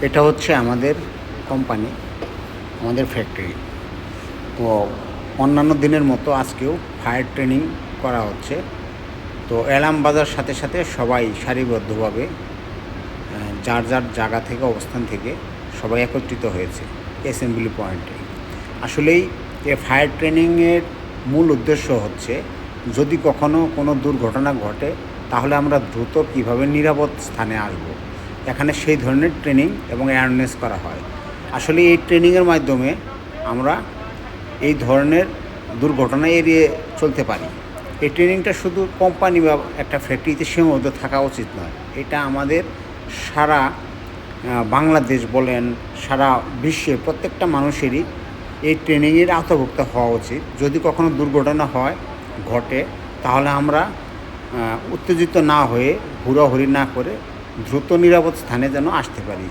এটা হচ্ছে আমাদের কোম্পানি, আমাদের ফ্যাক্টরি। তো অন্যান্য দিনের মতো আজকেও ফায়ার ট্রেনিং করা হচ্ছে। তো অ্যালার্ম বাজার সাথে সাথে সবাই সারিবদ্ধভাবে যার যার জায়গা থেকে, অবস্থান থেকে সবাই একত্রিত হয়েছে অ্যাসেম্বলি পয়েন্টে। আসলেই এ ফায়ার ট্রেনিংয়ের মূল উদ্দেশ্য হচ্ছে, যদি কখনো কোনো দুর্ঘটনা ঘটে তাহলে আমরা দ্রুত কীভাবে নিরাপদ স্থানে আসব, এখানে সেই ধরনের ট্রেনিং এবং অ্যাওয়ারনেস করা হয়। আসলে এই ট্রেনিংয়ের মাধ্যমে আমরা এই ধরনের দুর্ঘটনা এড়িয়ে চলতে পারি। এই ট্রেনিংটা শুধু কোম্পানি বা একটা ফ্যাক্টরিতে সীমাবদ্ধ থাকা উচিত নয়। এটা আমাদের সারা বাংলাদেশ বলেন, সারা বিশ্বের প্রত্যেকটা মানুষেরই এই ট্রেনিংয়ের আওতাভুক্ত হওয়া উচিত। যদি কখনো দুর্ঘটনা ঘটে তাহলে আমরা উত্তেজিত না হয়ে, হুড়োহুড়ি না করে দ্রুত নিরাপদ স্থানে যেন আসতে পারি।